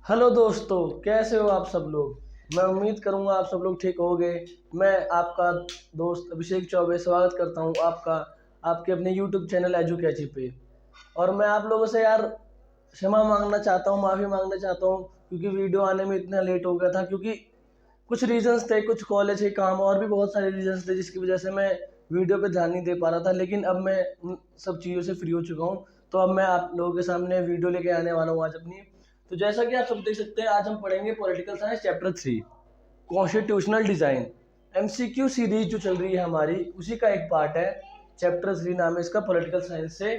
Hello दोस्तों, कैसे हो आप सब लोग। मैं उम्मीद करूंगा आप सब लोग ठीक होंगे। मैं आपका दोस्त अभिषेक चौबे स्वागत करता हूं आपका आपके अपने यूट्यूब चैनल एजुकेची पे। और मैं आप लोगों से यार क्षमा मांगना चाहता हूं, माफ़ी मांगना चाहता हूं, क्योंकि वीडियो आने में इतना लेट हो गया था। क्योंकि कुछ रीजंस थे, कुछ कॉलेज के काम और भी बहुत सारे रीजंस थे जिसकी वजह से मैं वीडियो पे ध्यान नहीं दे पा रहा था। लेकिन अब मैं उन सब चीज़ों से फ्री हो चुका हूँ, तो अब मैं आप लोगों के सामने वीडियो लेके आने वाला हूँ आज अपनी। तो जैसा कि आप सब देख सकते हैं, आज हम पढ़ेंगे political science chapter 3 constitutional design. MCQ series जो चल रही है हमारी, उसी का एक पार्ट है। चैप्टर 3 नाम है इसका पॉलिटिकल साइंस से,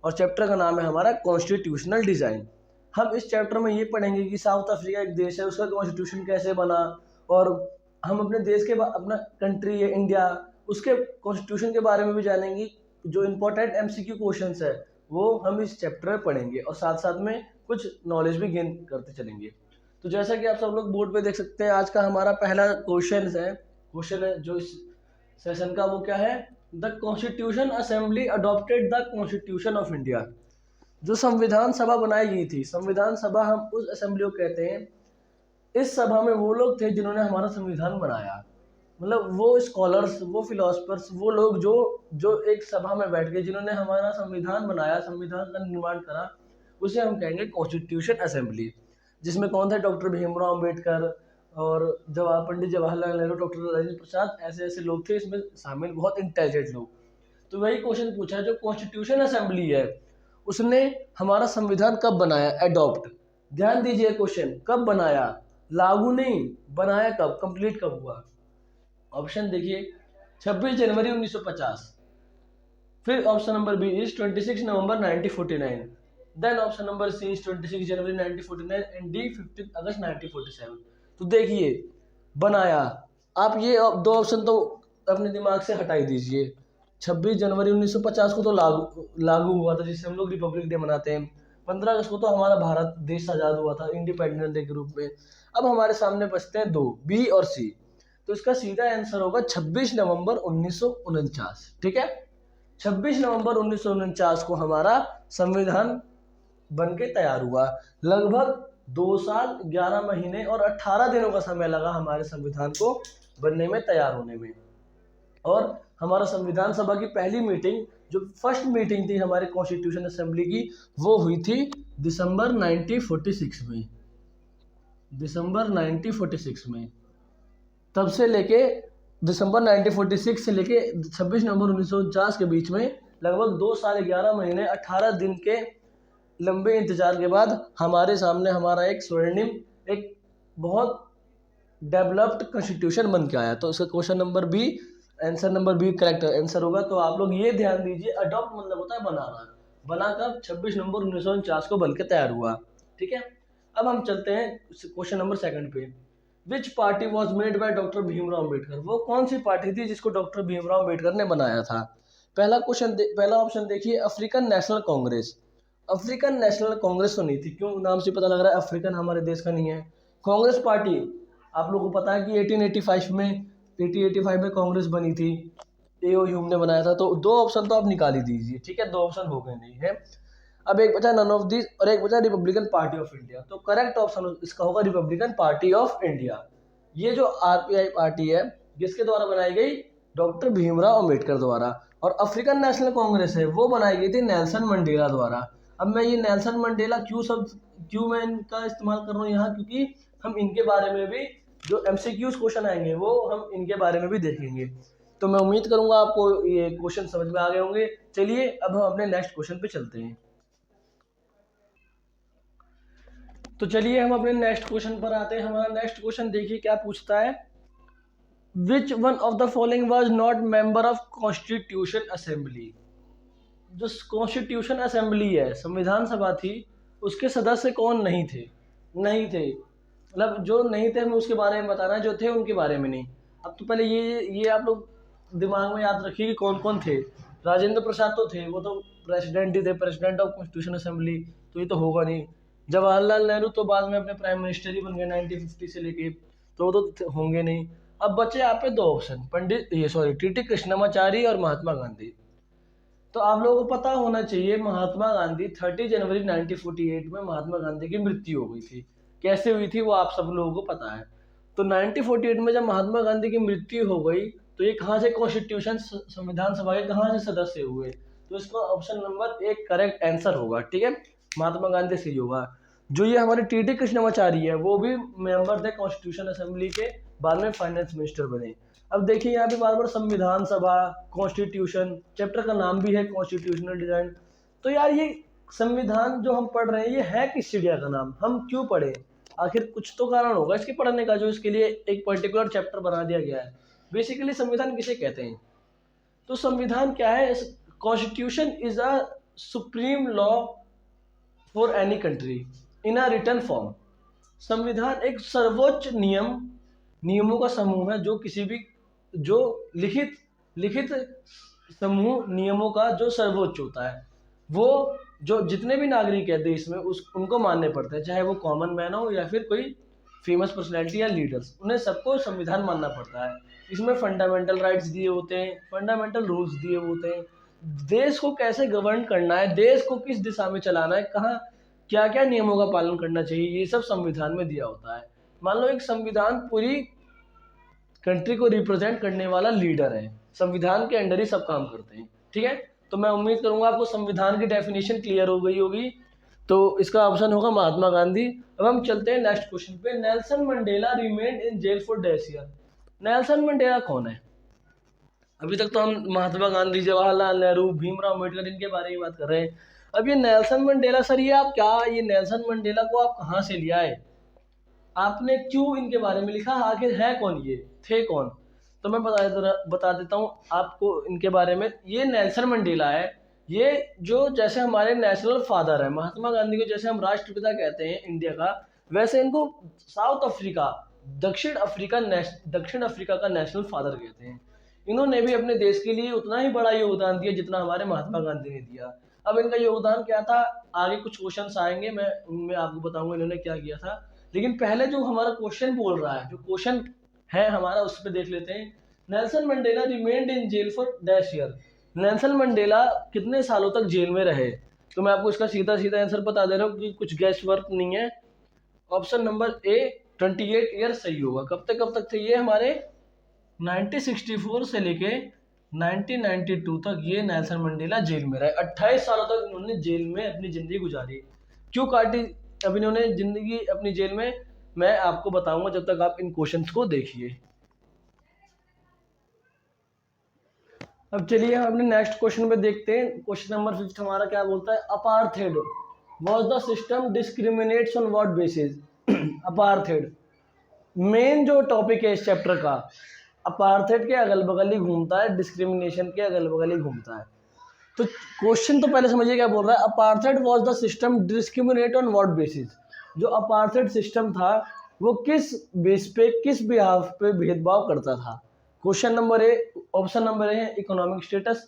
और चैप्टर का नाम है हमारा कॉन्स्टिट्यूशनल डिजाइन। हम इस चैप्टर में ये पढ़ेंगे कि साउथ अफ्रीका एक देश है, उसका कॉन्स्टिट्यूशन कैसे बना, और हम अपने देश के अपना कंट्री है इंडिया, उसके कॉन्स्टिट्यूशन के बारे में भी जानेंगे। जो इम्पोर्टेंट एमसीक्यू क्वेश्चंस है वो हम इस चैप्टर में पढ़ेंगे, और साथ साथ में कुछ नॉलेज भी गेन करते चलेंगे। तो जैसा कि आप सब लोग बोर्ड पे देख सकते हैं, आज का हमारा पहला क्वेश्चन है जो इस सेशन का, वो क्या है? The constitution assembly adopted the constitution of India. जो संविधान सभा बनाई गई थी, संविधान सभा हम उस असेंबली को कहते हैं। इस सभा में वो लोग थे जिन्होंने हमारा संविधान बनाया। मतलब वो स्कॉलर्स, वो फिलोसफर्स, वो लोग जो जो एक सभा में बैठ के जिन्होंने हमारा संविधान बनाया, संविधान का निर्माण करा, उसे हम कहेंगे कॉन्स्टिट्यूशन असेंबली। जिसमें कौन थे? डॉक्टर भीमराव अम्बेडकर और पंडित जवाहरलाल नेहरू, डॉक्टर राजेंद्र प्रसाद, ऐसे ऐसे लोग थे इसमें शामिल, बहुत इंटेलिजेंट लोग। तो वही क्वेश्चन पूछा है, जो कॉन्स्टिट्यूशन असेंबली है उसने हमारा संविधान कब बनाया? एडॉप्ट। ध्यान दीजिए, क्वेश्चन कब बनाया, लागू नहीं, बनाया कब, कंप्लीट कब हुआ। ऑप्शन देखिए, 26 जनवरी 1950। फिर option number B is 26 November 1949। Then option number C is 26 January 1949 and D 15 August 1947। तो देखिए, बनाया, आप ये दो ऑप्शन तो अपने दिमाग से हटा ही दीजिए। 26 जनवरी 1950 को तो लागू लागू हुआ था, जिससे हम लोग रिपब्लिक डे मनाते हैं। 15 अगस्त को तो हमारा भारत देश आज़ाद हुआ था इंडिपेंडेंस डे के रूप में। अब हमारे सामने बचते हैं दो, बी और सी। तो इसका सीधा आंसर होगा 26 नवंबर 1949। ठीक है, 26 नवंबर 1949 को हमारा संविधान बन के तैयार हुआ। लगभग 2 साल 11 महीने और 18 दिनों का समय लगा हमारे संविधान को बनने में, तैयार होने में। और हमारा संविधान सभा की पहली मीटिंग, जो फर्स्ट मीटिंग थी हमारे कॉन्स्टिट्यूशन असेंबली की, वो हुई थी दिसंबर 1946 में। दिसंबर 1946 में। तब से लेके दिसंबर 1946 से लेके 26 नवंबर 1949 के बीच में लगभग 2 साल 11 महीने 18 दिन के लंबे इंतजार के बाद हमारे सामने हमारा एक स्वर्णिम, एक बहुत डेवलप्ड कॉन्स्टिट्यूशन बन के आया। तो इसका question number B, answer number B correct answer होगा। तो आप लोग ये ध्यान दीजिए, अडॉप्ट मतलब होता है बनाना। बनाकर 26 नवंबर 1949 को बन के तैयार हुआ। ठीक है, अब हम चलते हैं क्वेश्चन नंबर सेकंड पे। विच party was made by doctor Bhimrao Ambedkar. वो कौन सी पार्टी थी जिसको डॉक्टर भीमराव अम्बेडकर ने बनाया था? पहला ऑप्शन देखिए, African national Congress. African national Congress तो नहीं थी, क्यों? नाम से पता लग रहा है अफ्रीकन हमारे देश का नहीं है। कांग्रेस पार्टी, आप लोगों को पता है कि 1885 में कांग्रेस बनी थी, एओ ह्यूम ने बनाया था। तो दो ऑप्शन तो आप निकाल ही दीजिए। ठीक है, दो ऑप्शन हो गए नहीं है। अब एक बचा नन ऑफ दिस, और एक बचा रिपब्लिकन पार्टी ऑफ इंडिया। तो करेक्ट ऑप्शन इसका होगा रिपब्लिकन पार्टी ऑफ इंडिया। ये जो आरपीआई पार्टी है, किसके द्वारा बनाई गई? डॉक्टर भीमराव अम्बेडकर द्वारा। और अफ्रीकन नेशनल कांग्रेस है, वो बनाई गई थी नेल्सन मंडेला द्वारा। अब मैं ये नेल्सन मंडेला क्यों मैं इनका इस्तेमाल कर रहा हूँ यहाँ, क्योंकि हम इनके बारे में भी, जो एमसीक्यूज क्वेश्चन आएंगे वो हम इनके बारे में भी देखेंगे। तो मैं उम्मीद करूंगा आपको ये क्वेश्चन समझ में आ गए होंगे। चलिए अब हम अपने नेक्स्ट क्वेश्चन पे चलते हैं। तो चलिए हम अपने नेक्स्ट क्वेश्चन पर आते हैं। हमारा नेक्स्ट क्वेश्चन देखिए क्या पूछता है। Which one of the following was not member of constitution assembly. जो कॉन्स्टिट्यूशन असेंबली है, संविधान सभा थी, उसके सदस्य कौन नहीं थे? मतलब जो नहीं थे, हमें उसके बारे में बताना है, जो थे उनके बारे में नहीं। अब तो पहले ये आप लोग दिमाग में याद रखिए कि कौन कौन थे। राजेंद्र प्रसाद तो थे, वो तो प्रेसिडेंट ही थे, प्रेसिडेंट ऑफ कॉन्स्टिट्यूशन असेंबली, तो ये तो होगा नहीं। जवाहरलाल नेहरू तो बाद में अपने प्राइम मिनिस्टर ही बन गए 1950 से लेके, तो वो तो होंगे नहीं। अब बचे यहाँ पे दो ऑप्शन, टीटी कृष्णमाचारी और महात्मा गांधी। तो आप लोगों को पता होना चाहिए, महात्मा गांधी 30 जनवरी 1948 में महात्मा गांधी की मृत्यु हो गई थी। कैसे हुई थी वो आप सब लोगों को पता है। तो 1948 में जब महात्मा गांधी की मृत्यु हो गई तो ये कहाँ से कॉन्स्टिट्यूशन संविधान सभा के कहाँ से सदस्य हुए, तो इसका ऑप्शन नंबर एक करेक्ट आंसर होगा। ठीक है, महात्मा गांधी से ही होगा। जो ये हमारे टीटी कृष्णमाचारी है वो भी मेंबर थे कॉन्स्टिट्यूशन असेंबली के, बाद में फाइनेंस मिनिस्टर बने। अब देखिए यहाँ पे बार बार संविधान सभा, कॉन्स्टिट्यूशन, चैप्टर का नाम भी है कॉन्स्टिट्यूशनल डिजाइन। तो यार ये संविधान जो हम पढ़ रहे हैं ये है किस चिड़िया का नाम, हम क्यों पढ़े, आखिर कुछ तो कारण होगा इसके पढ़ने का जो इसके लिए एक पर्टिकुलर चैप्टर बना दिया गया है। बेसिकली संविधान किसे कहते हैं, तो संविधान क्या है, constitution is a supreme law for any country in a written form. संविधान एक सर्वोच्च नियमों का समूह है जो किसी भी जो लिखित समूह नियमों का जो सर्वोच्च होता है, वो जो जितने भी नागरिक है देश में उनको मानने पड़ते हैं, चाहे वो कॉमन मैन हो या फिर कोई फेमस पर्सनैलिटी या लीडर्स, उन्हें सबको संविधान मानना पड़ता है। इसमें फंडामेंटल राइट्स दिए होते हैं, फंडामेंटल रूल्स दिए होते हैं, देश को कैसे गवर्न करना है, देश को किस दिशा में चलाना है, कहाँ क्या क्या नियमों का पालन करना चाहिए, ये सब संविधान में दिया होता है। मान लो एक संविधान पूरी कंट्री को रिप्रेजेंट करने वाला लीडर है, संविधान के अंडर ही सब काम करते हैं। ठीक है, तो मैं उम्मीद करूंगा आपको संविधान की डेफिनेशन क्लियर हो गई होगी, तो इसका ऑप्शन होगा महात्मा गांधी। अब हम चलते हैं नेक्स्ट क्वेश्चन पे। Nelson Mandela remained in jail for dash year. Nelson Mandela कौन है? अभी तक तो हम महात्मा गांधी, जवाहरलाल नेहरू, भीमराव अम्बेडकर इनके बारे में बात कर रहे हैं। अब ये नेल्सन मंडेला सर, ये आप क्या, ये नेल्सन मंडेला को आप कहाँ से लिया है, आपने क्यों इनके बारे में लिखा, आखिर है कौन, ये थे कौन? तो मैं बता देता हूँ आपको इनके बारे में। ये नेल्सन मंडेला है, ये जो जैसे हमारे नेशनल फादर है, महात्मा गांधी को जैसे हम राष्ट्रपिता कहते हैं इंडिया का, वैसे इनको साउथ अफ्रीका, दक्षिण अफ्रीका का नेशनल फादर कहते हैं। इन्होंने भी अपने देश के लिए उतना ही बड़ा योगदान दिया जितना हमारे महात्मा गांधी ने दिया। अब इनका योगदान क्या था, आगे कुछ क्वेश्चन आएंगे, मैं उनमें आपको बताऊंगा इन्होंने क्या किया था। लेकिन पहले जो हमारा क्वेश्चन बोल रहा है, जो क्वेश्चन है हमारा, उस पर देख लेते हैं। Nelson Mandela remained in jail for dash year. Nelson Mandela कितने सालों तक जेल में रहे? तो मैं आपको इसका सीधा सीधा आंसर बता दे रहा हूँ कि कुछ गैस वर्क नहीं है। ऑप्शन नंबर ए 28 ईयर सही होगा। कब तक थे ये हमारे? 1964 से लेके 1992 तक ये नेल्सन मंडेला जेल में रहे। 28 सालों तक इन्होंने जेल में अपनी जिंदगी गुजारी। क्यों काटी अब इन्होंने जिंदगी अपनी जेल में, मैं आपको बताऊंगा जब तक आप इन क्वेश्चंस को देखिए। अब चलिए हम अपने नेक्स्ट क्वेश्चन पे देखते हैं। क्वेश्चन नंबर 5 हमारा क्या बोलता है? Apartheid was the system discriminates on what basis. Apartheid main जो टॉपिक है इस चैप्टर का, अपार्थेड के अगल बगल ही घूमता है, डिस्क्रिमिनेशन के अगल बगल ही घूमता है। तो क्वेश्चन तो पहले समझिए क्या बोल रहा है। Apartheid was the system discriminate on what basis. जो अपार्थेड सिस्टम था वो किस बेस पे, किस बिहाफ पे भेदभाव करता था? Question number A, option number ए है इकोनॉमिक स्टेटस,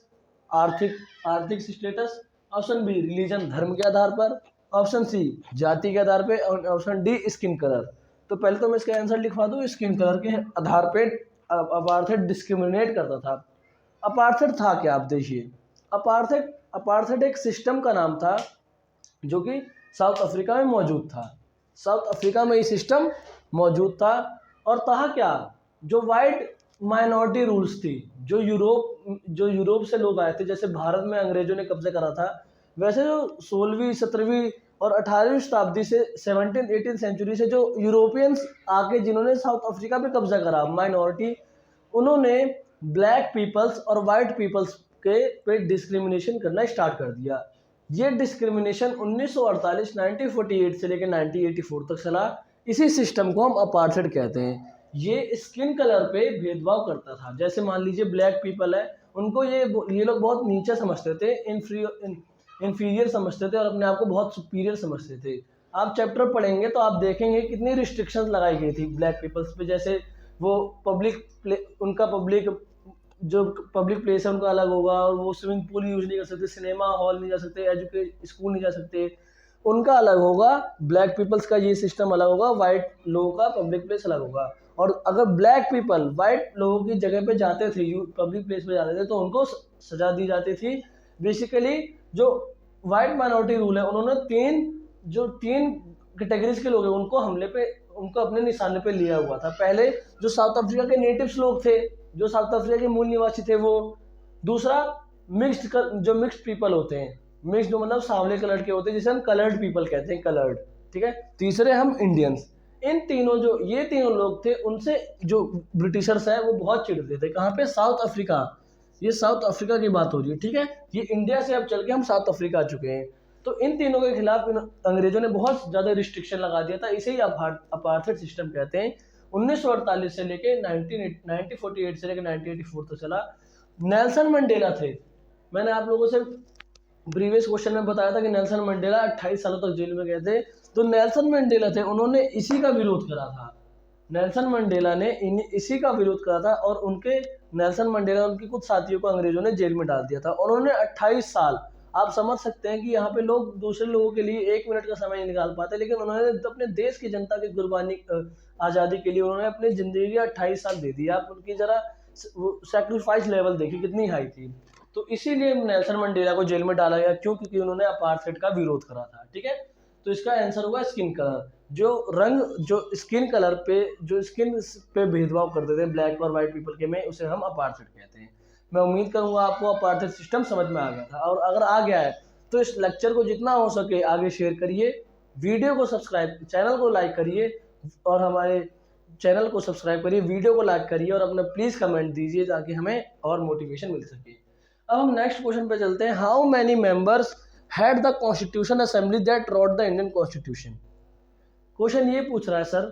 आर्थिक स्टेटस, ऑप्शन बी रिलीजन, धर्म के आधार पर, ऑप्शन सी जाति के आधार पे, और ऑप्शन डी स्किन कलर। तो पहले तो मैं इसका आंसर लिखवा दूं, स्किन कलर के आधार पे अपार्थेड डिस्क्रिमिनेट करता था। अपार्थेड था क्या, आप देखिए। अपार्थेड एक सिस्टम का नाम था जो कि साउथ अफ्रीका में मौजूद था। साउथ अफ्रीका में ये सिस्टम मौजूद था। और था क्या, जो वाइट माइनॉरिटी रूल्स थी, जो यूरोप से लोग आए थे, जैसे भारत में अंग्रेजों ने कब्जा करा था, वैसे जो 16वीं 17वीं और 18वीं शताब्दी से 17-18 सेंचुरी से जो यूरोपियंस आके जिन्होंने साउथ अफ्रीका पे कब्जा करा, माइनॉरिटी, उन्होंने ब्लैक पीपल्स और वाइट पीपल्स के पे डिस्क्रिमिनेशन करना स्टार्ट कर दिया। ये डिस्क्रिमिनेशन 1948 से लेकर 1984 तक चला। इसी सिस्टम को हम अपार्थेड कहते हैं। ये स्किन कलर पे भेदभाव करता था। जैसे मान लीजिए ब्लैक पीपल है, उनको ये लोग बहुत नीचे समझते थे, इन्फीरियर समझते थे और अपने आप को बहुत सुपीरियर समझते थे। आप चैप्टर पढ़ेंगे तो आप देखेंगे कितनी रिस्ट्रिक्शंस लगाई गई थी ब्लैक पीपल्स पे। जैसे वो जो पब्लिक प्लेस है उनका अलग होगा, और वो स्विमिंग पूल यूज नहीं कर सकते, सिनेमा हॉल नहीं जा सकते, स्कूल नहीं जा सकते, उनका अलग होगा। ब्लैक पीपल्स का ये सिस्टम अलग होगा, वाइट लोगों का पब्लिक प्लेस अलग होगा। और अगर ब्लैक पीपल वाइट लोगों की जगह पे जाते थे, पब्लिक प्लेस पे जाते थे, तो उनको सजा दी जाती थी। बेसिकली जो वाइट माइनॉरिटी रूल है, उन्होंने तीन कैटेगरीज के लोग हैं उनको अपने निशाने पे लिया हुआ था। पहले जो साउथ अफ्रीका के नेटिव्स लोग थे, जो साउथ अफ्रीका के मूल निवासी थे वो। दूसरा जो मिक्स्ड पीपल होते हैं, मिक्स्ड जो मतलब सांवले कलर के होते हैं, जिसे हम कलर्ड पीपल कहते हैं, कलर्ड, ठीक है। तीसरे हम इंडियंस। ये तीनों लोग थे, उनसे जो ब्रिटिशर्स हैं वो बहुत चिढ़ते थे। कहाँ पे? South Africa. ये साउथ अफ्रीका की बात हो रही है, ठीक है। ये इंडिया से अब चल के हम साउथ अफ्रीका आ चुके हैं। तो इन तीनों के खिलाफ अंग्रेजों ने बहुत ज़्यादा रिस्ट्रिक्शन लगा दिया था। इसे ही अपार्थाइड सिस्टम कहते हैं। 1948 से लेके 1948 से लेकर 1984 तक चला। नेल्सन मंडेला थे। मैंने आप लोगों से प्रीवियस क्वेश्चन में बताया था कि नेल्सन मंडेला 28 सालों तक जेल में गए थे। तो नेल्सन मंडेला थे, उन्होंने इसी का विरोध करा था। नेल्सन मंडेला ने इसी का विरोध करा था और नेल्सन मंडेला उनके कुछ साथियों को अंग्रेजों ने जेल में डाल दिया था। उन्होंने 28 साल, आप समझ सकते हैं कि यहाँ पे लोग दूसरे लोगों के लिए 1 मिनट का समय नहीं निकाल पाते, लेकिन उन्होंने अपने देश की जनता की कुर्बानी, आज़ादी के लिए उन्होंने अपनी ज़िंदगी के 28 साल दे दिया। आप उनकी ज़रा सेक्रीफाइस लेवल देखिए कितनी हाई थी। तो इसीलिए नेल्सन मंडेला को जेल में डाला गया। क्यों? क्योंकि उन्होंने अपार्थाइड का विरोध करा था, ठीक है। तो इसका आंसर होगा स्किन कलर। जो स्किन पे भेदभाव करते थे ब्लैक और वाइट पीपल के में, उसे हम अपार्थाइड कहते हैं। मैं उम्मीद करूंगा आपको अपार्थाइड सिस्टम समझ में आ गया था, और अगर आ गया है तो इस लेक्चर को जितना हो सके आगे शेयर करिए, वीडियो को सब्सक्राइब, चैनल को लाइक करिए, और हमारे चैनल को सब्सक्राइब करिए, वीडियो को लाइक करिए, और अपना प्लीज़ कमेंट दीजिए ताकि हमें और मोटिवेशन मिल सके। अब हम नेक्स्ट क्वेश्चन पे चलते हैं। How many members had the constitution assembly that wrote the Indian constitution. Question ये पूछ रहा है सर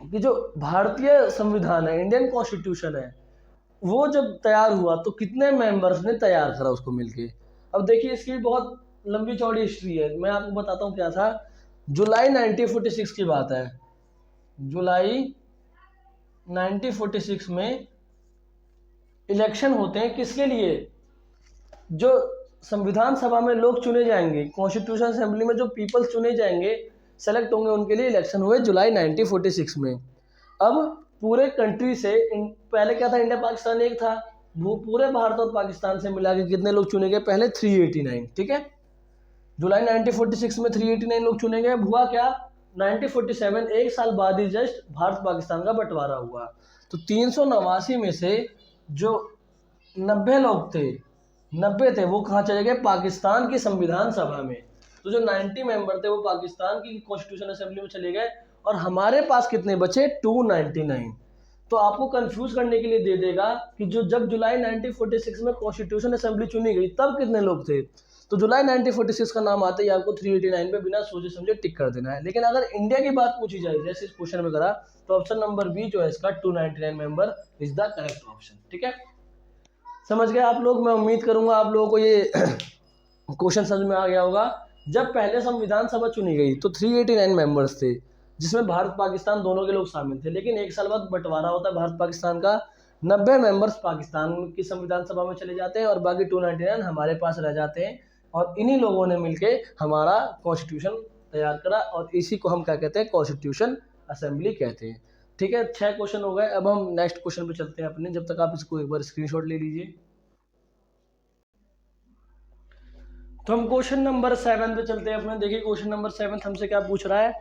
कि जो भारतीय संविधान है, इंडियन कॉन्स्टिट्यूशन है, वो जब तैयार हुआ तो कितने मेंबर्स ने तैयार करा उसको मिलके। अब देखिए इसकी बहुत लंबी चौड़ी हिस्ट्री है, मैं आपको बताता हूँ क्या था। जुलाई 1946 की बात है। जुलाई 1946 में इलेक्शन होते हैं, किसके लिए? जो संविधान सभा में लोग चुने जाएंगे, कॉन्स्टिट्यूशन असेंबली में जो पीपल चुने जाएंगे, सेलेक्ट होंगे, उनके लिए इलेक्शन हुए जुलाई 1946 में। अब पूरे कंट्री से पहले क्या था, इंडिया पाकिस्तान एक था, वो पूरे भारत और पाकिस्तान से मिला के कितने लोग चुने गए? पहले 389, ठीक है। जुलाई 1946 में 389 लोग चुने गए। हुआ क्या, 1947 एक साल बाद ही जस्ट भारत पाकिस्तान का बंटवारा हुआ। तो 389 में से जो 90 लोग थे, 90 थे, वो कहाँ चले गए? पाकिस्तान की संविधान सभा में। तो जो 90 मेंबर थे वो पाकिस्तान की कॉन्स्टिट्यूशन असेंबली में चले गए, और हमारे पास कितने बचे? 299। तो आपको कंफ्यूज करने के लिए दे देगा कि जब जुलाई 1946 में कॉन्स्टिट्यूशन असेंबली चुनी गई तब कितने लोग थे। तो जुलाई 1946 का नाम आते ही आपको 389 पे बिना सोचे समझे टिक कर देना है। लेकिन अगर इंडिया की बात पूछी जाए जैसे इस क्वेश्चन में करा, तो ऑप्शन नंबर बी जो है इसका 299 member is the correct option, ठीक है। समझ गए आप लोग? मैं उम्मीद करूंगा आप लोगों को ये क्वेश्चन समझ में आ गया होगा। जब पहले संविधान सभा चुनी गई तो 389 मेंबर्स थे, जिसमें भारत पाकिस्तान दोनों के लोग शामिल थे। लेकिन एक साल बाद बंटवारा होता है भारत पाकिस्तान का, 90 मेंबर्स पाकिस्तान की संविधान सभा में चले जाते हैं और बाकी 299 हमारे पास रह जाते हैं, और इन्हीं लोगों ने मिलके हमारा कॉन्स्टिट्यूशन तैयार करा, और इसी को हम क्या कहते हैं? कॉन्स्टिट्यूशन असेंबली कहते हैं, ठीक है। 6 क्वेश्चन हो गए। अब हम नेक्स्ट क्वेश्चन पे चलते हैं अपने, जब तक आप इसको एक बार स्क्रीनशॉट ले लीजिए। तो हम क्वेश्चन नंबर 7 पे चलते हैं अपने। देखिए क्वेश्चन नंबर 7 हमसे क्या पूछ रहा है,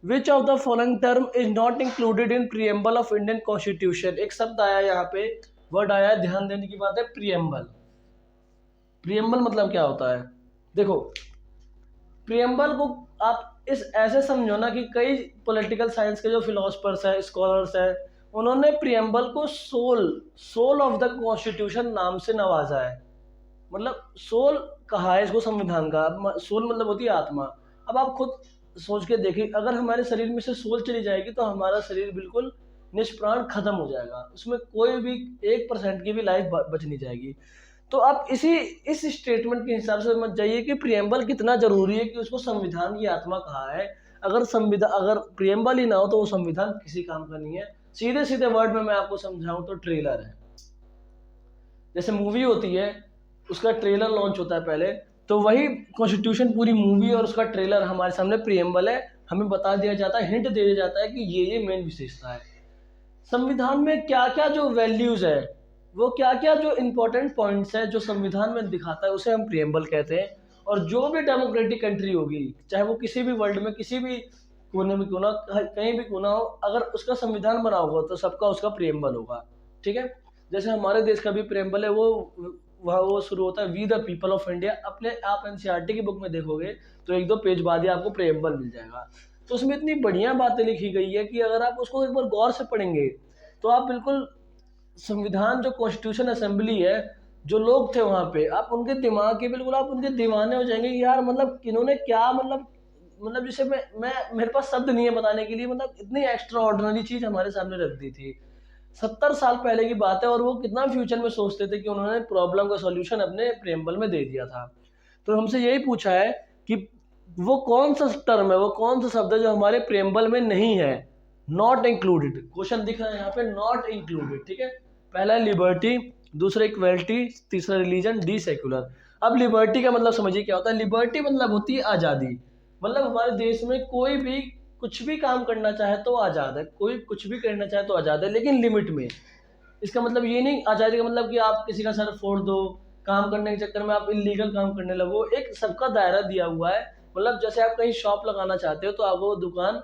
which of the following term is not included in preamble of Indian constitution. एक शब्द आया यहाँ पे, वर्ड आया, ध्यान देने की बात है, प्रीएम्बल। प्रीएम्बल मतलब क्या होता है? देखो प्रीएम्बल को आप ऐसे समझो ना कि कई पॉलिटिकल साइंस के जो फिलोसफर्स हैं, स्कॉलर्स हैं, उन्होंने प्रीएम्बल को सोल ऑफ द कॉन्स्टिट्यूशन नाम से नवाजा है। मतलब सोल कहा है इसको संविधान का। सोल मतलब होती है आत्मा। अब आप खुद सोच के देखिए, अगर हमारे शरीर में से सोल चली जाएगी तो हमारा शरीर बिल्कुल निष्प्राण खत्म हो जाएगा, उसमें कोई भी 1% की भी लाइफ बच नहीं जाएगी। तो आप इस स्टेटमेंट के हिसाब से समझ जाइए कि प्रीएम्बल कितना जरूरी है कि उसको संविधान की आत्मा कहा है। अगर प्रीएम्बल ही ना हो तो वो संविधान किसी काम का नहीं है। सीधे सीधे वर्ड में मैं आपको समझाऊं तो ट्रेलर है। जैसे मूवी होती है, उसका ट्रेलर लॉन्च होता है पहले, तो वही कॉन्स्टिट्यूशन पूरी मूवी और उसका ट्रेलर हमारे सामने प्रीएम्बल है। हमें बता दिया जाता है, हिंट दे दिया जाता है कि ये मेन विशेषता है। संविधान में क्या क्या जो वैल्यूज है, वो क्या क्या जो इंपॉर्टेंट पॉइंट्स है जो संविधान में दिखाता है, उसे हम प्रीएम्बल कहते हैं। और जो भी डेमोक्रेटिक कंट्री होगी, चाहे वो किसी भी वर्ल्ड में किसी भी कोने में क्यों ना, कहीं भी क्यों ना हो, अगर उसका संविधान बना होगा तो सबका उसका प्रेम्बल होगा। ठीक है, जैसे हमारे देश का भी प्रेम्बल है, वहाँ वो शुरू होता है we the people of India. अपने आप एनसीईआरटी की बुक में देखोगे तो 1-2 पेज बाद ही आपको प्रेम्बल मिल जाएगा। तो उसमें इतनी बढ़िया बातें लिखी गई है कि अगर आप उसको एक बार गौर से पढ़ेंगे तो आप बिल्कुल संविधान, जो कॉन्स्टिट्यूशन असेंबली है, जो लोग थे वहाँ पे, आप उनके दिमाग के बिल्कुल आप उनके दीवाने हो जाएंगे कि यार मतलब इन्होंने क्या मतलब जिसे मैं मेरे पास शब्द नहीं है बताने के लिए, मतलब इतनी एक्स्ट्रा ऑर्डिनरी चीज हमारे सामने रख दी थी। 70 साल पहले की बात है और वो कितना फ्यूचर में सोचते थे कि उन्होंने प्रॉब्लम का सॉल्यूशन अपने प्रेम्बल में दे दिया था। तो हमसे यही पूछा है कि वो कौन सा टर्म है, वो कौन सा शब्द है जो हमारे प्रेम्बल में नहीं है, नॉट इंक्लूडेड। क्वेश्चन दिख रहा है यहाँ पे, नॉट इंक्लूडेड। ठीक है, पहला है लिबर्टी, दूसरा इक्वलिटी, तीसरा रिलीजन, डी सेक्युलर। अब लिबर्टी का मतलब समझिए क्या होता है। लिबर्टी मतलब होती है आज़ादी। मतलब हमारे देश में कोई भी कुछ भी काम करना चाहे तो आज़ाद है, कोई कुछ भी करना चाहे तो आज़ाद है, लेकिन लिमिट में। इसका मतलब ये नहीं, आज़ादी का मतलब कि आप किसी का सर फोड़ दो, काम करने के चक्कर में आप इलीगल काम करने लगो। एक सबका दायरा दिया हुआ है। मतलब जैसे आप कहीं शॉप लगाना चाहते हो तो आपको दुकान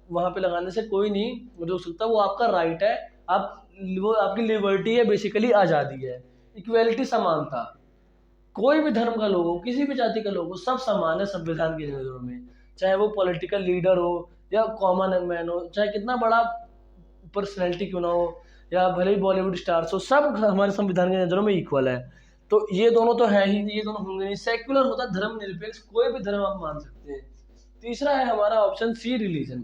वहाँ पे लगाने से कोई नहीं रोक सकता, वो आपका राइट है। आप वो आपकी लिबर्टी है, बेसिकली आज़ादी है। इक्वेलिटी, समानता, कोई भी धर्म का लोग हो, किसी भी जाति का लोग हो, सब समान है संविधान की नज़रों में। चाहे वो पॉलिटिकल लीडर हो या कॉमन मैन हो, चाहे कितना बड़ा पर्सनैलिटी क्यों ना हो, या भले ही बॉलीवुड स्टार्स हो, सब हमारे संविधान की नज़रों में इक्वल है। तो ये दोनों तो है ही, ये दोनों होंगे नहीं। सेक्युलर होता है धर्मनिरपेक्ष, कोई भी धर्म आप मान सकते हैं। तीसरा है हमारा ऑप्शन सी, रिलीजन।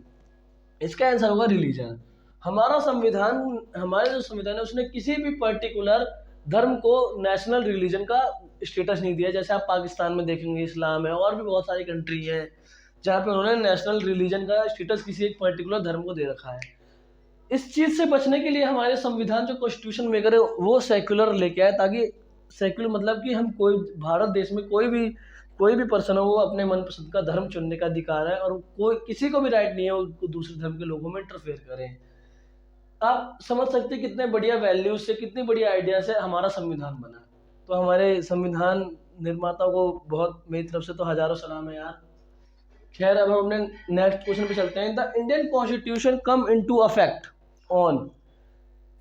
इसका आंसर होगा रिलीजन। हमारा संविधान, हमारे जो संविधान है उसने किसी भी पर्टिकुलर धर्म को नेशनल रिलीजन का स्टेटस नहीं दिया। जैसे आप पाकिस्तान में देखेंगे इस्लाम है, और भी बहुत सारी कंट्री है जहाँ पे उन्होंने नेशनल रिलीजन का स्टेटस किसी एक पर्टिकुलर धर्म को दे रखा है। इस चीज से बचने के लिए हमारे संविधान जो कॉन्स्टिट्यूशन मेकर है वो सेक्युलर लेके आए, ताकि सेक्युलर मतलब कि हम कोई भारत देश में कोई भी पर्सन हो, वो अपने मनपसंद का धर्म चुनने का अधिकार है, और कोई किसी को भी राइट नहीं है वो दूसरे धर्म के लोगों में इंटरफेयर करें। आप समझ सकते हैं कितने बढ़िया वैल्यूज से, कितनी बढ़िया आइडिया से हमारा संविधान बना। तो हमारे संविधान निर्माताओं को बहुत मेरी तरफ से तो हजारों सलाम है यार। खैर, अब हम अपने नेक्स्ट क्वेश्चन पे चलते हैं। The Indian constitution come into affect on,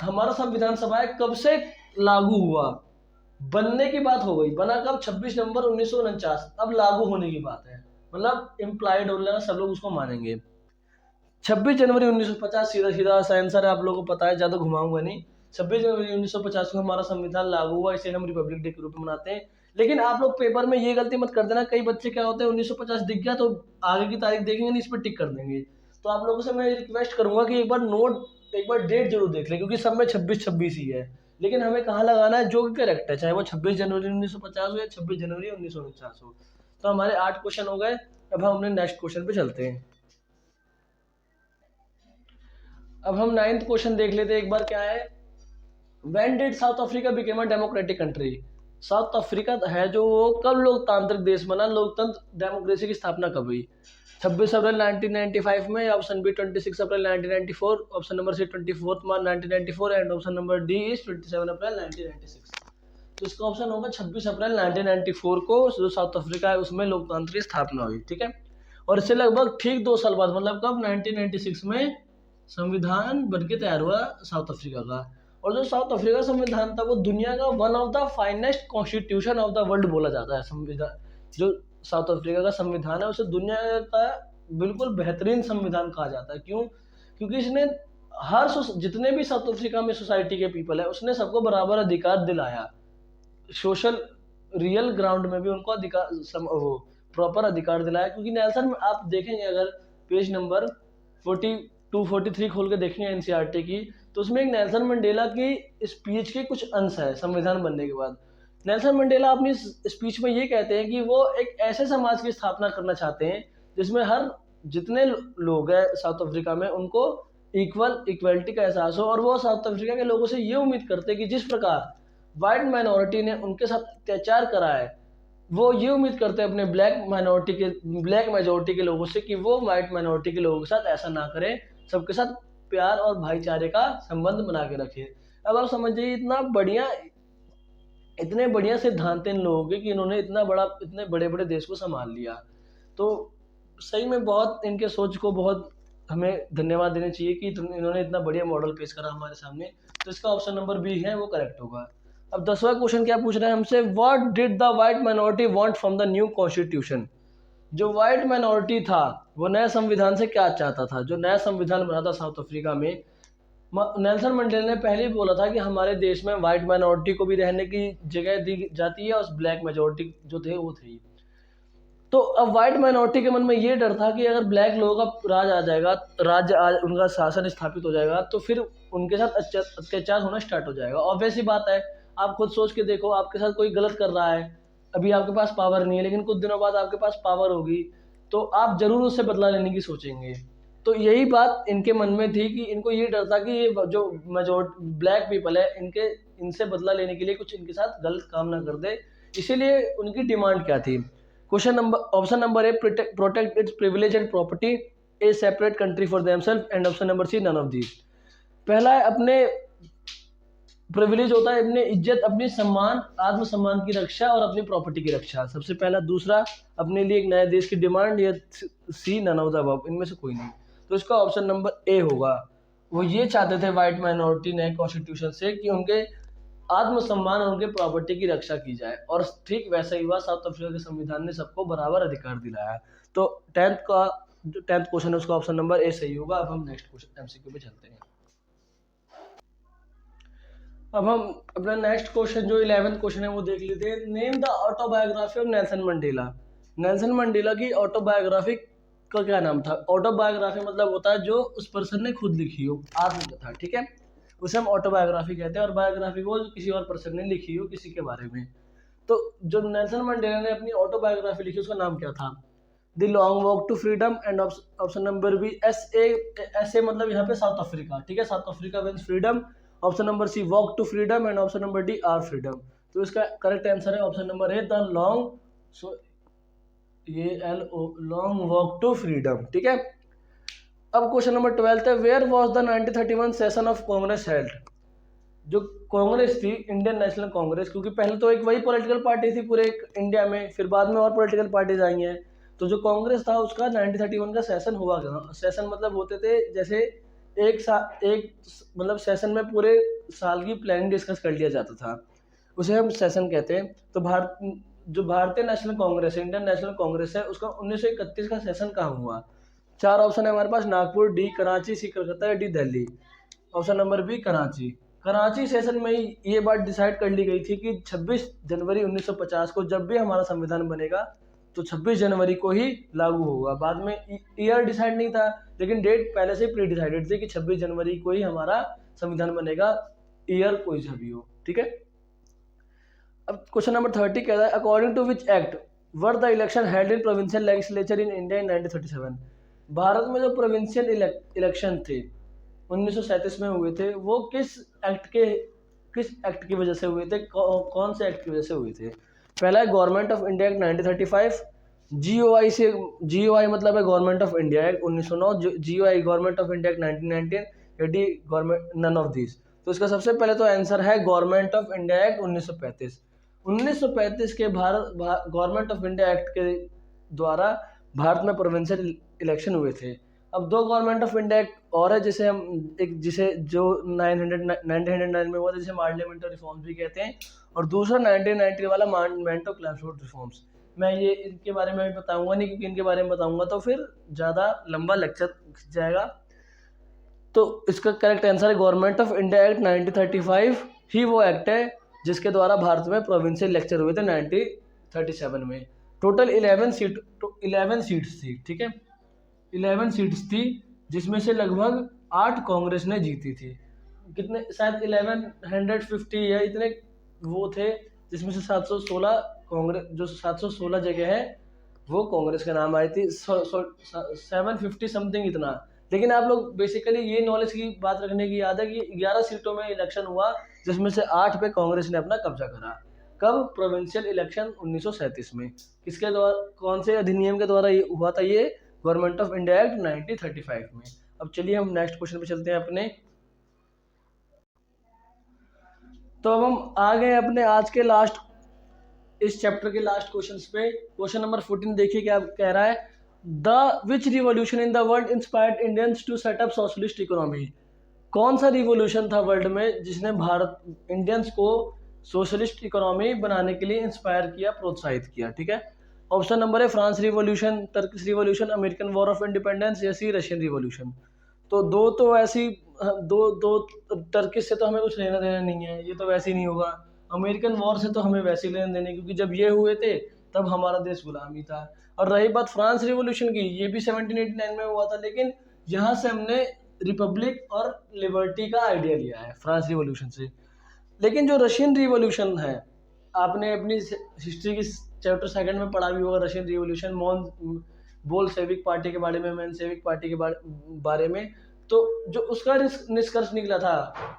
हमारा संविधान सभा कब से लागू हुआ। बनने की बात हो गई, बना कब, 26 नवंबर 1949। अब लागू होने की बात है, मतलब इम्प्लाइड हो रहा, सब लोग उसको मानेंगे। 26 जनवरी 1950, सीधा सीधा आंसर है, आप लोगों को पता है, ज़्यादा घुमाऊंगा नहीं। 26 जनवरी 1950 को हमारा संविधान लागू हुआ, इसे हम रिपब्लिक डे के रूप में मनाते हैं। लेकिन आप लोग पेपर में ये गलती मत कर देना, कई बच्चे क्या होते हैं 1950 दिख गया तो आगे की तारीख देखेंगे नहीं, इस पर टिक कर देंगे। तो आप लोगों से मैं रिक्वेस्ट करूंगा कि एक बार डेट जरूर देख लें, क्योंकि सब में 26-26 ही है। लेकिन हमें कहाँ लगाना है जो कि करेक्ट है, चाहे वो 26 जनवरी 1950 हो या 26 जनवरी 1949 हो। तो हमारे 8 क्वेश्चन हो गए। अब हम अपने नेक्स्ट क्वेश्चन पे चलते हैं। अब हम 9th क्वेश्चन देख लेते हैं एक बार, क्या है। When did south Africa became a democratic country. South Africa है जो, वो कब लोकतांत्रिक देश बना, लोकतंत्र डेमोक्रेसी की स्थापना कब हुई। 26 अप्रैल 1995 में, option B 26 April 1994, option number C 24 March 1994 and option number D is 27 April 1996। तो इसका ऑप्शन होगा 26 अप्रैल 1994 को जो साउथ अफ्रीका है उसमें लोकतंत्र की स्थापना हुई। ठीक है, और इससे लगभग ठीक 2 साल बाद, मतलब कब, 1996 में संविधान बनके तैयार हुआ साउथ अफ्रीका का। और जो साउथ अफ्रीका संविधान था वो दुनिया का one of the finest constitution of the world बोला जाता है। संविधान जो साउथ अफ्रीका का संविधान है उसे दुनिया का बिल्कुल बेहतरीन संविधान कहा जाता है। क्यों? क्योंकि इसने जितने भी साउथ अफ्रीका में सोसाइटी के पीपल है उसने सबको बराबर अधिकार दिलाया। सोशल रियल ग्राउंड में भी उनको अधिकार, वो प्रॉपर अधिकार दिलाया। क्योंकि नेल्सन, आप देखेंगे अगर पेज नंबर 42-43 खोल के देखेंगे एनसीईआरटी की, तो उसमें एक नेल्सन मंडेला की स्पीच के कुछ अंश है संविधान बनने के बाद। नेल्सन मंडेला अपनी स्पीच में ये कहते हैं कि वो एक ऐसे समाज की स्थापना करना चाहते हैं जिसमें जितने लोग हैं साउथ अफ्रीका में उनको इक्वलिटी का एहसास हो। और वो साउथ अफ्रीका के लोगों से ये उम्मीद करते हैं कि जिस प्रकार वाइट माइनॉरिटी ने उनके साथ अत्याचार करा है, वो ये उम्मीद करते हैं अपने ब्लैक मेजोरिटी के लोगों से कि वो वाइट माइनॉरिटी के लोगों के साथ ऐसा ना करें, सबके साथ प्यार और भाईचारे का संबंध बना के रखे। अब आप समझिए इतना बढ़िया इतने बढ़िया सिद्धांत इन लोगों के कि इन्होंने इतने बड़े बड़े देश को संभाल लिया। तो सही में बहुत इनके सोच को बहुत हमें धन्यवाद देना चाहिए कि इन्होंने इतना बढ़िया मॉडल पेश करा हमारे सामने। तो इसका ऑप्शन नंबर बी है वो करेक्ट होगा। अब 10वां क्वेश्चन क्या पूछ रहे हैं हमसे, what did the white minority want from the new constitution. जो वाइट माइनॉरिटी था वो नए संविधान से क्या चाहता था। जो नया संविधान बना था साउथ अफ्रीका में, नेल्सन मंडेला ने पहले ही बोला था कि हमारे देश में वाइट माइनॉरिटी को भी रहने की जगह दी जाती है और ब्लैक मेजोरिटी जो थे वो थे। तो अब वाइट माइनॉरिटी के मन में ये डर था कि अगर ब्लैक लोगों का राज आ जाएगा, उनका शासन स्थापित हो जाएगा तो फिर उनके साथ अत्याचार होना स्टार्ट हो जाएगा। ऑब्वियस ही बात है, आप खुद सोच के देखो, आपके साथ कोई गलत कर रहा है, अभी आपके पास पावर नहीं है लेकिन कुछ दिनों बाद आपके पास पावर होगी तो आप जरूर उससे बदला लेने की सोचेंगे। तो यही बात इनके मन में थी कि इनको ये डर था कि ये जो ब्लैक पीपल है इनसे बदला लेने के लिए कुछ इनके साथ गलत काम ना कर दे, इसीलिए उनकी डिमांड क्या थी। Option number A, protect its privilege and property, a separate country for themselves, and option number C, none of these. पहला है अपने प्रिविलेज होता है अपनी इज्जत, अपनी सम्मान, आत्मसम्मान की रक्षा और अपनी प्रॉपर्टी की रक्षा, सबसे पहला। दूसरा, अपने लिए एक नए देश की डिमांड, या सी, नन ऑफ द अबव, इनमें से कोई नहीं। तो इसका ऑप्शन नंबर ए होगा। वो ये चाहते थे वाइट माइनॉरिटी नए कॉन्स्टिट्यूशन से कि उनके आत्मसम्मान और उनके प्रॉपर्टी की रक्षा की जाए, और ठीक वैसा ही हुआ। साउथ अफ्रीका के संविधान ने सबको बराबर अधिकार दिलाया। तो 10th क्वेश्चन है उसका ऑप्शन नंबर ए सही होगा। अब हम नेक्स्ट क्वेश्चन एमसीक्यू पे चलते हैं। अब हम अपना नेक्स्ट क्वेश्चन जो 11th क्वेश्चन है वो देख लेते हैं। Name the autobiography of Nelson Mandela. Nelson Mandela की ऑटोबायोग्राफी का क्या नाम था। ऑटोबायोग्राफी मतलब होता है जो उस पर्सन ने खुद लिखी हो, आत्मकथा, ठीक है, उसे हम ऑटोबायोग्राफी कहते हैं। और बायोग्राफी को किसी और पर्सन ने लिखी हो किसी के बारे में। तो जो नेल्सन मंडेला ने अपनी ऑटोबायोग्राफी लिखी उसका नाम क्या था। The long walk to freedom, and option number B S A मतलब यहाँ पे साउथ अफ्रीका, ठीक है, South Africa means freedom. Option number C, walk to freedom, and option number D, our freedom. तो इसका करेक्ट आंसर है option number A, the long, so ये long walk to freedom, ठीक है। अब क्वेश्चन नंबर 12 है, where was the 1931 session of Congress held. जो कांग्रेस थी, इंडियन नेशनल कांग्रेस, क्योंकि पहले तो एक वही पॉलिटिकल पार्टी थी पूरे इंडिया में, फिर बाद में और पॉलिटिकल पार्टीज आई हैं। तो जो कांग्रेस था उसका 1931 का सेशन हुआ था। सेशन मतलब होते थे जैसे एक मतलब सेशन में पूरे साल की प्लानिंग डिस्कस कर लिया जाता था, उसे हम सेशन कहते हैं। तो जो भारतीय नेशनल कांग्रेस है, इंडियन नेशनल कांग्रेस है, उसका 1931 का सेशन कहाँ हुआ। 4 ऑप्शन है हमारे पास, नागपुर, डी कराची, सी कलकत्ता, या D Delhi. Option number B, Karachi. Karachi session में ही ये बात डिसाइड कर ली गई थी कि 26 जनवरी 1950 को जब भी हमारा संविधान बनेगा तो 26 जनवरी को ही लागू होगा। बाद में ईयर डिसाइड नहीं था, लेकिन डेट पहले से प्री डिसाइडेड थी कि 26 जनवरी को ही हमारा संविधान बनेगा, ईयर कोई सा भी हो, ठीक है। अब क्वेश्चन नंबर 30 कहता है, according to which act were the election held in provincial legislature in India in 1937। Bharat में जो प्रोविंशियल इलेक्शन थे 1937 में हुए थे, वो किस एक्ट की वजह से हुए थे, कौन से एक्ट की वजह से हुए थे। पहला है government of India act 1935, GOI मतलब है government of India act 1909, GOI government of India act 1919, या D government, none of this. तो इसका सबसे पहले तो आंसर है गवर्नमेंट ऑफ इंडिया एक्ट 1935। 1935 के गवर्नमेंट ऑफ इंडिया एक्ट के द्वारा भारत में प्रोविंशियल इलेक्शन हुए थे। अब 2 गवर्नमेंट ऑफ इंडिया एक्ट और है जिसे जो 1909 में हुआ था, जिसे पार्लियामेंट्री रिफॉर्म्स भी कहते हैं, और दूसरा 1990 वाला मार्डमेंट ऑफ क्लासरूट रिफॉर्म्स। मैं ये इनके बारे में बताऊंगा नहीं, क्योंकि इनके बारे में बताऊंगा तो फिर ज़्यादा लंबा लेक्चर खिंच जाएगा। तो इसका करेक्ट आंसर है गवर्नमेंट ऑफ इंडिया एक्ट 1935 ही वो एक्ट है जिसके द्वारा भारत में प्रोविंशियल इलेक्शन हुए थे 1937 में। टोटल 11 सीट्स थी, ठीक है, 11 सीट्स थी, जिसमें से लगभग 8 कांग्रेस ने जीती थी। कितने, शायद 1150 या इतने वो थे, जिसमें से 716 कांग्रेस, जो 716 जगह है वो कांग्रेस के नाम आई थी, 750 समथिंग इतना। लेकिन आप लोग बेसिकली ये नॉलेज की बात रखने की याद है कि 11 सीटों में इलेक्शन हुआ, जिसमें से 8 पे कांग्रेस ने अपना कब्जा करा। कब, प्रोविंशियल इलेक्शन 1937 में। किसके द्वारा, कौन से अधिनियम के द्वारा ये हुआ था, ये गवर्नमेंट ऑफ इंडिया एक्ट 1935 में। अब चलिए हम नेक्स्ट क्वेश्चन पे चलते हैं अपने। तो अब हम आ गए अपने आज के इस चैप्टर के लास्ट क्वेश्चंस पे। क्वेश्चन नंबर 14 देखिए क्या कह रहा है। The which revolution in the world inspired Indians to set up socialist economy. कौन सा रिवॉल्यूशन था वर्ल्ड में जिसने भारत इंडियंस को सोशलिस्ट इकोनॉमी बनाने के लिए इंस्पायर किया, प्रोत्साहित किया। ठीक है, ऑप्शन नंबर है France revolution, Turkish revolution, American war of independence या सी रशियन रिवॉल्यूशन। तो दो तो ऐसी दो दो टर्किश से तो हमें कुछ लेना देना नहीं है, ये तो वैसे ही नहीं होगा। अमेरिकन वॉर से तो हमें वैसे ही लेना देना, क्योंकि जब ये हुए थे तब हमारा देश गुलामी था। और रही बात फ्रांस रिवॉल्यूशन की, ये भी 1789 में हुआ था, लेकिन यहाँ से हमने रिपब्लिक और लिबर्टी का आइडिया लिया है फ्रांस रिवॉल्यूशन से। लेकिन जो रशियन रिवॉल्यूशन है, आपने अपनी हिस्ट्री की चैप्टर सेकंड में पढ़ा भी होगा रशियन रिवॉल्यूशन, मॉन बोल्शेविक पार्टी के बारे में, मेंशेविक पार्टी के बारे में। तो जो उसका निष्कर्ष निकला था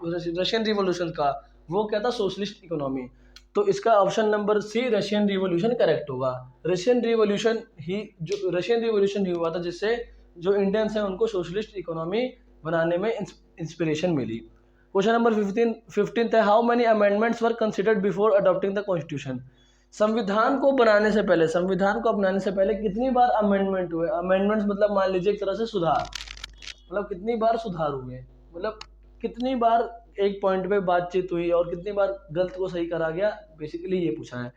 रशियन रिवॉल्यूशन का, वो क्या था, सोशलिस्ट इकोनॉमी। तो इसका option number C Russian revolution correct होगा। रशियन रिवॉल्यूशन ही हुआ था जिससे जो इंडियंस हैं उनको सोशलिस्ट इकोनॉमी बनाने में इंस्पिरेशन मिली। क्वेश्चन नंबर 15 है, how many amendments were considered before adopting the constitution. संविधान को बनाने से पहले, संविधान को अपनाने से पहले कितनी बार अमेंडमेंट हुए। अमेंडमेंट्स मतलब मान लीजिए एक तरह से सुधार, मतलब कितनी बार सुधार हुए, मतलब कितनी बार एक पॉइंट पे बातचीत हुई और कितनी बार गलत को सही करा गया, बेसिकली ये पूछा है।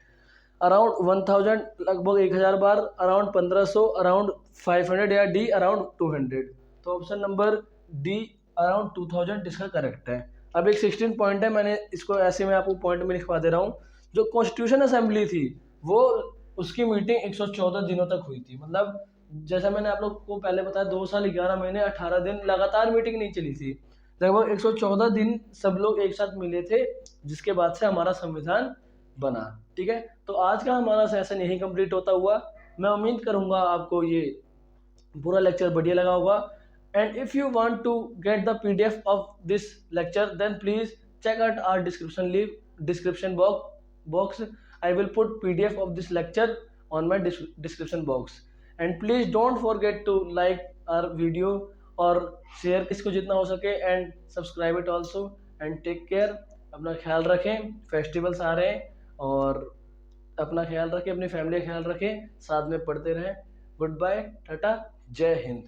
अराउंड 1000, लगभग 1000 बार, अराउंड 1500, अराउंड 500 या डी अराउंड 200। तो ऑप्शन नंबर डी अराउंड 2000 इसका करेक्ट है। अब एक 16 पॉइंट है, मैंने इसको ऐसे में आपको पॉइंट में लिखवा दे रहा हूँ। जो कॉन्स्टिट्यूशन असेंबली थी वो, उसकी मीटिंग 114 दिनों तक हुई थी। मतलब जैसा मैंने आप लोग को पहले बताया, 2 साल 11 महीने 18 दिन लगातार मीटिंग नहीं चली थी, लगभग 114 दिन सब लोग एक साथ मिले थे, जिसके बाद से हमारा संविधान बना। ठीक है, तो आज का हमारा सेशन यही कंप्लीट होता हुआ। मैं उम्मीद करूंगा आपको ये पूरा लेक्चर बढ़िया लगा होगा। And if you want to get the PDF of this lecture then please check out our description box. I will put PDF of this lecture on my description box. And please don't forget to like our video और share इसको जितना हो सके, and subscribe it also, and take care। अपना ख्याल रखें, festivals आ रहे हैं, और अपना ख्याल रखें, अपनी फैमिली का ख्याल रखें, साथ में पढ़ते रहें। गुड बाय, टाटा, जय हिंद।